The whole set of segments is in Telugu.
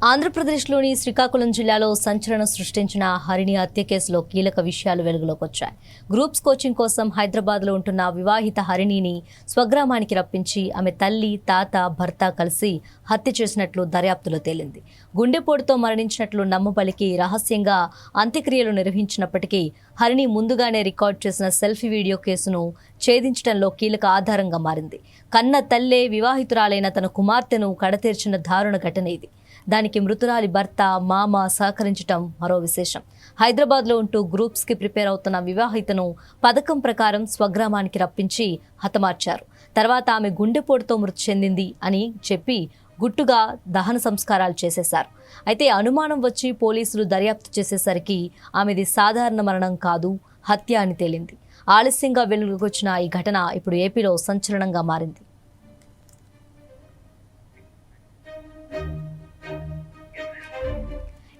ఆంధ్రప్రదేశ్లోని శ్రీకాకుళం జిల్లాలో సంచలనం సృష్టించిన హరిణి హత్య కేసులో కీలక విషయాలు వెలుగులోకి వచ్చాయి. గ్రూప్స్ కోచింగ్ కోసం హైదరాబాద్లో ఉంటున్న వివాహిత హరిణిని స్వగ్రామానికి రప్పించి ఆమె తల్లి, తాత, భర్త కలిసి హత్య చేసినట్లు దర్యాప్తులో తేలింది. గుండెపోటుతో మరణించినట్లు నమ్మబలికి రహస్యంగా అంత్యక్రియలు నిర్వహించినప్పటికీ హరిణి ముందుగానే రికార్డ్ చేసిన సెల్ఫీ వీడియో కేసును ఛేదించడంలో కీలక ఆధారంగా మారింది. కన్న తల్లే వివాహితురాలైన తన కుమార్తెను కడతీర్చిన దారుణ ఘటన ఇది. దానికి మృతురాలి భర్త, మామ సహకరించడం మరో విశేషం. హైదరాబాద్లో ఉంటూ గ్రూప్స్కి ప్రిపేర్ అవుతున్న వివాహితను పథకం ప్రకారం స్వగ్రామానికి రప్పించి హతమార్చారు. తర్వాత ఆమె గుండెపోటుతో మృతి చెందింది అని చెప్పి గుట్టుగా దహన సంస్కారాలు చేసేశారు. అయితే అనుమానం వచ్చి పోలీసులు దర్యాప్తు చేసేసరికి ఆమెది సాధారణ మరణం కాదు, హత్య అని తేలింది. ఆలస్యంగా వెలుగుకొచ్చిన ఈ ఘటన ఇప్పుడు ఏపీలో సంచలనంగా మారింది.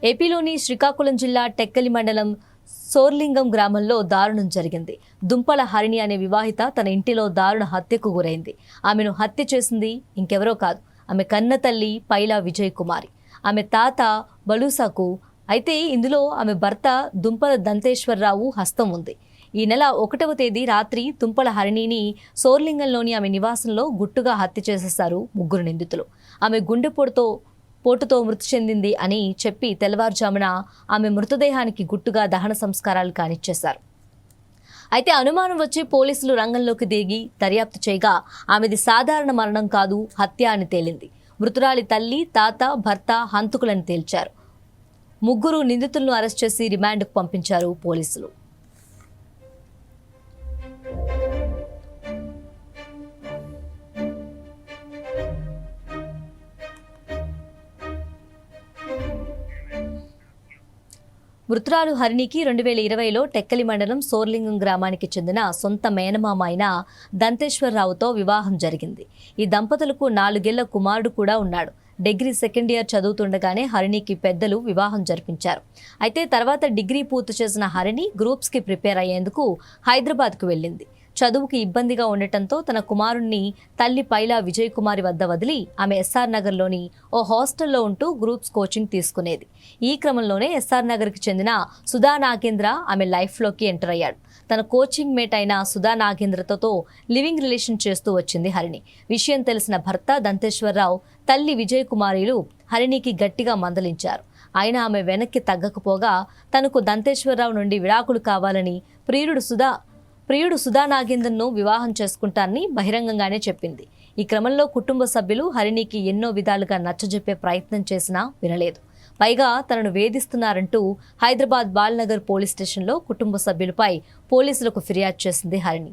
ఏపీలోని శ్రీకాకుళం జిల్లా టెక్కలి మండలం సోర్లింగం గ్రామంలో దారుణం జరిగింది. దుంపల హరిణి అనే వివాహిత తన ఇంటిలో దారుణ హత్యకు గురైంది. ఆమెను హత్య చేసింది ఇంకెవరో కాదు, ఆమె కన్న తల్లి పైలా విజయ్ కుమారి, ఆమె తాత బలూసాకు. అయితే ఇందులో ఆమె భర్త దుంపల దంతేశ్వరరావు హస్తం ఉంది. ఈ నెల 1వ తేదీ రాత్రి దుంపల హరిణిని సోర్లింగంలోని ఆమె నివాసంలో గుట్టుగా హత్య చేసేశారు ముగ్గురు నిందితులు. ఆమె గుండెపోటుతో మృతి చెందింది అని చెప్పి తెల్లవారుజామున ఆమె మృతదేహానికి గుట్టుగా దహన సంస్కారాలు కానిచ్చేశారు. అయితే అనుమానం వచ్చి పోలీసులు రంగంలోకి దిగి దర్యాప్తు చేయగా ఆమెది సాధారణ మరణం కాదు, హత్య అని తేలింది. మృతురాలి తల్లి, తాత, భర్త హంతకులని తేల్చారు. ముగ్గురు నిందితులను అరెస్ట్ చేసి రిమాండ్కు పంపించారు పోలీసులు. మృతురాలు హరిణికి 2020లో టెక్కలి మండలం సోర్లింగం గ్రామానికి చెందిన సొంత మేనమామ అయిన దంతేశ్వరరావుతో వివాహం జరిగింది. ఈ దంపతులకు 4 ఏళ్ల కుమారుడు కూడా ఉన్నాడు. డిగ్రీ సెకండ్ ఇయర్ చదువుతుండగానే హరిణికి పెద్దలు వివాహం జరిపించారు. అయితే తర్వాత డిగ్రీ పూర్తి చేసిన హరిణి గ్రూప్స్కి ప్రిపేర్ అయ్యేందుకు హైదరాబాద్కు వెళ్ళింది. చదువుకి ఇబ్బందిగా ఉండటంతో తన కుమారుణ్ణి తల్లి పైలా విజయ్ కుమారి వద్ద వదిలి ఆమె ఎస్ఆర్ నగర్లోని ఓ హాస్టల్లో ఉంటూ గ్రూప్స్ కోచింగ్ తీసుకునేది. ఈ క్రమంలోనే ఎస్ఆర్ నగర్కి చెందిన సుధా నాగేంద్ర ఆమె లైఫ్లోకి ఎంటర్ అయ్యాడు. తన కోచింగ్ మేట్ అయిన సుధా నాగేంద్రతో లివింగ్ రిలేషన్ చేస్తూ వచ్చింది హరిణి. విషయం తెలిసిన భర్త దంతేశ్వరరావు, తల్లి విజయ్ కుమారిలు హరిణికి గట్టిగా మందలించారు. అయినా ఆమె వెనక్కి తగ్గకపోగా తనకు దంతేశ్వరరావు నుండి విడాకులు కావాలని ప్రియుడు సుధా నాగేందర్ను వివాహం చేసుకుంటానని బహిరంగంగానే చెప్పింది. ఈ క్రమంలో కుటుంబ సభ్యులు హరిణికి ఎన్నో విధాలుగా నచ్చజెప్పే ప్రయత్నం చేసినా వినలేదు. పైగా తనను వేధిస్తున్నారంటూ హైదరాబాద్ బాల్నగర్ పోలీస్ స్టేషన్లో కుటుంబ సభ్యులపై పోలీసులకు ఫిర్యాదు చేసింది హరిణి.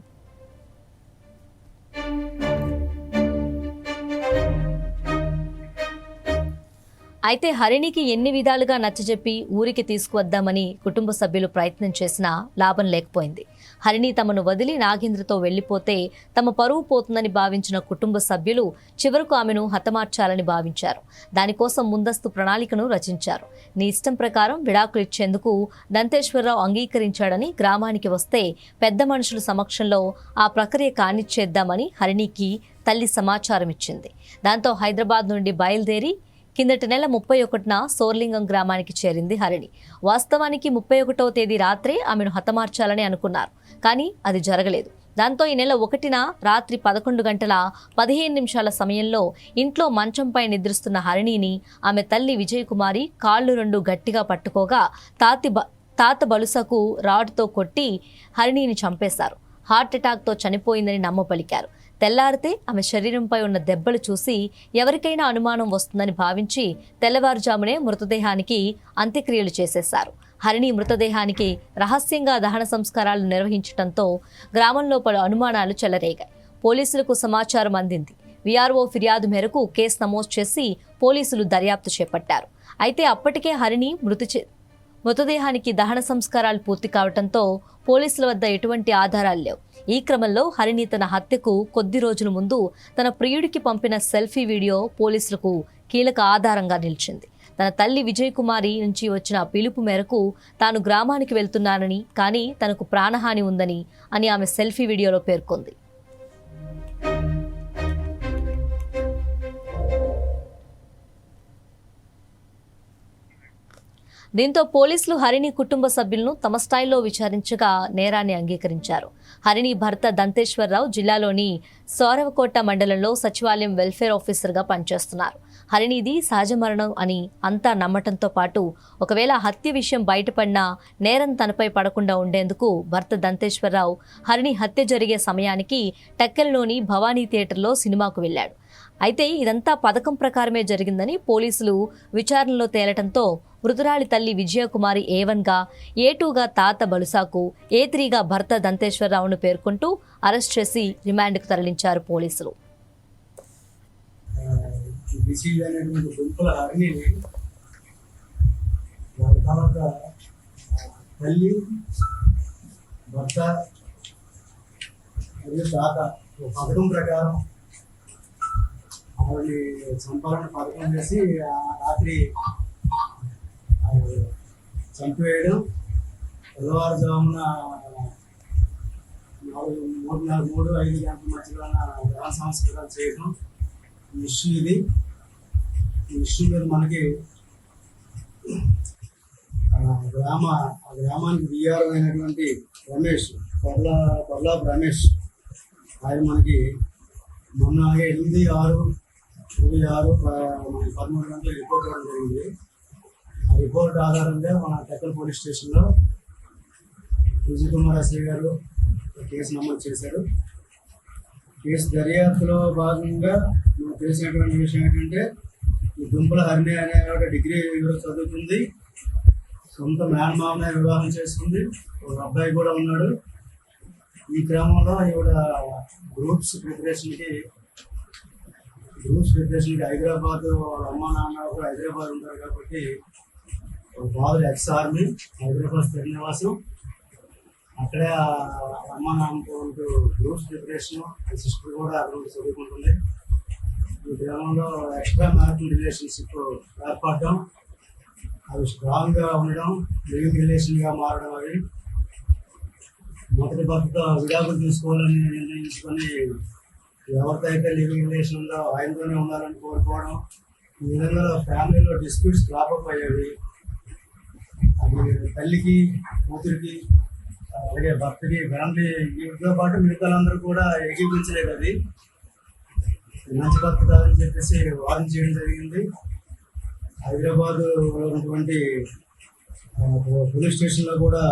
అయితే హరిణికి ఎన్ని విధాలుగా నచ్చజెప్పి ఊరికి తీసుకువద్దామని కుటుంబ సభ్యులు ప్రయత్నం చేసినా లాభం లేకపోయింది. హరిణి తమను వదిలి నాగేంద్రతో వెళ్లిపోతే తమ పరువు పోతుందని భావించిన కుటుంబ సభ్యులు చివరకు ఆమెను హతమార్చాలని భావించారు. దానికోసం ముందస్తు ప్రణాళికను రచించారు. నీ ఇష్టం ప్రకారం విడాకులు ఇచ్చేందుకు దంతేశ్వరరావు అంగీకరించాడని గ్రామానికి వస్తే పెద్ద మనుషుల సమక్షంలో ఆ ప్రక్రియ కానిచ్చేద్దామని హరిణికి తల్లి సమాచారం ఇచ్చింది. దాంతో హైదరాబాద్ నుండి బయలుదేరి కిందటి నెల 31న సోర్లింగం గ్రామానికి చేరింది హరిణి. వాస్తవానికి 31వ తేదీ రాత్రే ఆమెను హతమార్చాలని అనుకున్నారు, కానీ అది జరగలేదు. దాంతో ఈ నెల 1న రాత్రి 11 గంటల 15 నిమిషాల సమయంలో ఇంట్లో మంచంపై నిద్రిస్తున్న హరిణిని ఆమె తల్లి విజయ్ కుమారి కాళ్ళు 2 గట్టిగా పట్టుకోగా తాత బలుసకు రాడ్తో కొట్టి హరిణిని చంపేశారు. హార్ట్ అటాక్తో చనిపోయిందని నమ్మపలికారు. తెల్లారితే ఆమె శరీరంపై ఉన్న దెబ్బలు చూసి ఎవరికైనా అనుమానం వస్తుందని భావించి తెల్లవారుజామునే మృతదేహానికి అంత్యక్రియలు చేసేశారు. హరిణి మృతదేహానికి రహస్యంగా దహన సంస్కారాలు నిర్వహించడంతో గ్రామంలో పలు అనుమానాలు చెలరేగాయి. పోలీసులకు సమాచారం అందింది. వీఆర్ఓ ఫిర్యాదు మేరకు కేసు నమోదు చేసి పోలీసులు దర్యాప్తు చేపట్టారు. అయితే అప్పటికే హరిణి మృతదేహానికి దహన సంస్కారాలు పూర్తి కావడంతో పోలీసుల వద్ద ఎటువంటి ఆధారాలు లేవు. ఈ క్రమంలో హరిణి తన హత్యకు కొద్ది రోజుల ముందు తన ప్రియుడికి పంపిన సెల్ఫీ వీడియో పోలీసులకు కీలక ఆధారంగా నిలిచింది. తన తల్లి విజయ్ కుమారి నుంచి వచ్చిన పిలుపు మేరకు తాను గ్రామానికి వెళ్తున్నానని, కానీ తనకు ప్రాణహాని ఉందని ఆమె సెల్ఫీ వీడియోలో పేర్కొంది. దీంతో పోలీసులు హరిణి కుటుంబ సభ్యులను తమ స్థాయిలో విచారించగా నేరాన్ని అంగీకరించారు. హరిణి భర్త దంతేశ్వరరావు జిల్లాలోని సౌరవకోట మండలంలో సచివాలయం వెల్ఫేర్ ఆఫీసర్గా పనిచేస్తున్నారు. హరిణిది సహజ మరణం అని అంతా నమ్మటంతో పాటు ఒకవేళ హత్య విషయం బయటపడినా నేరం తనపై పడకుండా ఉండేందుకు భర్త దంతేశ్వరరావు హరిణి హత్య జరిగే సమయానికి టెక్కల్లోని భవానీ థియేటర్లో సినిమాకు వెళ్లాడు. అయితే ఇదంతా పథకం ప్రకారమే జరిగిందని పోలీసులు విచారణలో తేలటంతో మృతురాలి తల్లి విజయకుమారి A1గా, A2గా తాత బలుసాకు, A3గా భర్త దంతేశ్వరరావును పేర్కొంటూ అరెస్ట్ చేసి రిమాండ్కు తరలించారు పోలీసులు. తల్లి భర్త తాత పథకం ప్రకారం ఆవిడ చంపాలని పథకం చేసి రాత్రి చంపివేయడం, తెల్లవారుజామున 3-5 గంటల మధ్యలో గ్రహ సంస్కారాలు చేయడం ఇష్యూ ఇది. ఈ ఇష్యూ మీద మనకి గ్రామానికి విఆర్ అయినటువంటి రమేష్ కొర్లాబ్ రమేష్ ఆయన మనకి మొన్న 8/6/2013 గంటల రిపోర్ట్ ఇవ్వడం జరిగింది. ఆ రిపోర్ట్ ఆధారంగా మన టెక్కల్ పోలీస్ స్టేషన్లో విజయకుమార్ ఎస్ఐ గారు కేసు నమోదు చేశారు. కేసు దర్యాప్తులో భాగంగా మనకు తెలిసినటువంటి విషయం ఏంటంటే, ఈ దుంపల హరిణి అనే డిగ్రీ చదువుతుంది, సొంత మేనమామనే వివాహం చేసుకుంది, ఒక అబ్బాయి కూడా ఉన్నాడు. ఈ క్రమంలో ఈవిడ గ్రూప్స్ ప్రిపరేషన్కి హైదరాబాద్, వాళ్ళ అమ్మ నాన్న కూడా హైదరాబాద్ ఉంటారు కాబట్టి ఫాదర్ ఎక్స్-ఆర్మీ, హైదరాబాద్ స్థిర నివాసం, అక్కడే అమ్మ నాన్నతో ఉంటూ గ్రూప్స్ ప్రిపరేషన్, సిస్టర్ కూడా అక్కడ చదువుకుంటుంది. ఈ క్రమంలో ఎక్స్ట్రా మ్యారిటల్ రిలేషన్షిప్ ఏర్పడడం, అవి స్ట్రాంగ్గా ఉండడం, లివింగ్ రిలేషన్గా మారడం, అవి మొదటి భర్తతో విడాకులు తీసుకోవాలని నిర్ణయించుకొని ఎవరితో అయితే లివింగ్ రిలేషన్ ఉందో ఆయనతోనే ఉండాలని కోరుకోవడం, ఈ విధంగా ఫ్యామిలీలో డిస్ప్యూట్స్ క్రాపప్ అయ్యేవి. అది తల్లికి, కూతురికి, అలాగే భర్తకి, ఫ్యామిలీ వీటితో పాటు మిగతాలందరూ కూడా ఏకీపించలేదు. అది మంచి భర్త కాదని చెప్పేసి వార్న్ చేయడం జరిగింది. హైదరాబాద్ ఉన్నటువంటి పోలీస్ స్టేషన్లో కూడా,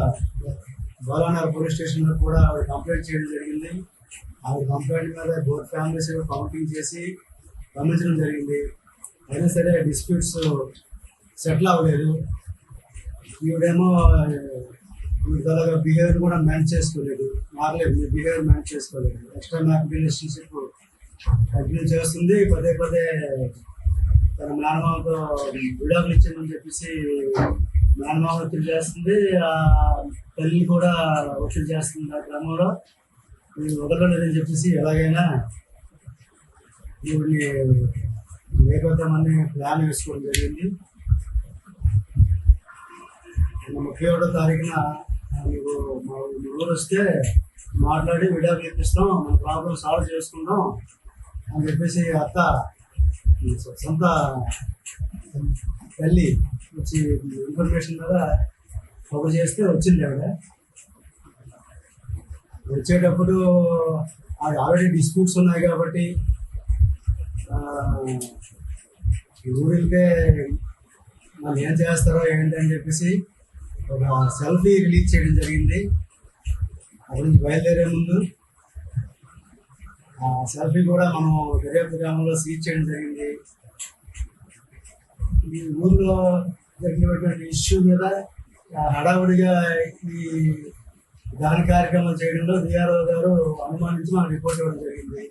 బాలానగర్ పోలీస్ స్టేషన్లో కూడా ఆవిడ కంప్లైంట్ చేయడం జరిగింది. ఆవిడ కంప్లైంట్ మీద బోత్ ఫ్యామిలీస్ కౌంటింగ్ చేసి గమనించడం జరిగింది. అయినా సరే డిస్ప్యూట్స్ సెటిల్ అవ్వలేదు. ఈవిడేమో విధాలుగా బిహేవియర్ కూడా మ్యానేజ్ చేసుకోలేదు, మారలేదు, బిహేవియర్ మ్యానేజ్ చేసుకోలేదు. ఎక్స్ట్రా మ్యారిటల్ రిలేషన్షిప్ కంటిన్యూ చేస్తుంది. పదే పదే తన మేనమామతో విడాకులు ఇచ్చిందని చెప్పేసి మేనమామ ఒత్తిడి చేస్తుంది, ఆ తల్లిని కూడా ఒత్తిడి చేస్తుంది. ఆ క్రమంలో వదలలేదని చెప్పేసి ఎలాగైనా ఈవిడ్ని లేకపోతామని ప్లాన్ వేసుకోవడం జరిగింది. 31వ తారీఖున మీకు మా ఊరు వస్తే మాట్లాడి విడాకులు ఇప్పిస్తాం, మన ప్రాబ్లం సాల్వ్ చేసుకుందాం అని చెప్పేసి అత్త సొంత తల్లి వచ్చి ఇన్ఫర్మేషన్ మీద కవర్ చేస్తే వచ్చింది. ఆవిడ వచ్చేటప్పుడు అది ఆల్రెడీ డిస్ప్యూట్స్ ఉన్నాయి కాబట్టి ఊరికే వాళ్ళు ఏం చేస్తారో ఏంటి అని చెప్పేసి ఒక సెల్ఫీ రిలీజ్ చేయడం జరిగింది. అక్కడి నుంచి బయలుదేరే ముందు ఆ సెల్ఫీ కూడా మనం దర్యాప్తు గ్రామంలో సీజ్ చేయడం జరిగింది. ఈ ఊళ్ళో జరిగినటువంటి ఇష్యూ మీద హడావుడిగా ఈ దాని కార్యక్రమం చేయడంలో డిఆర్ఓ గారు అనుమానించి మనకు రిపోర్ట్ ఇవ్వడం జరిగింది.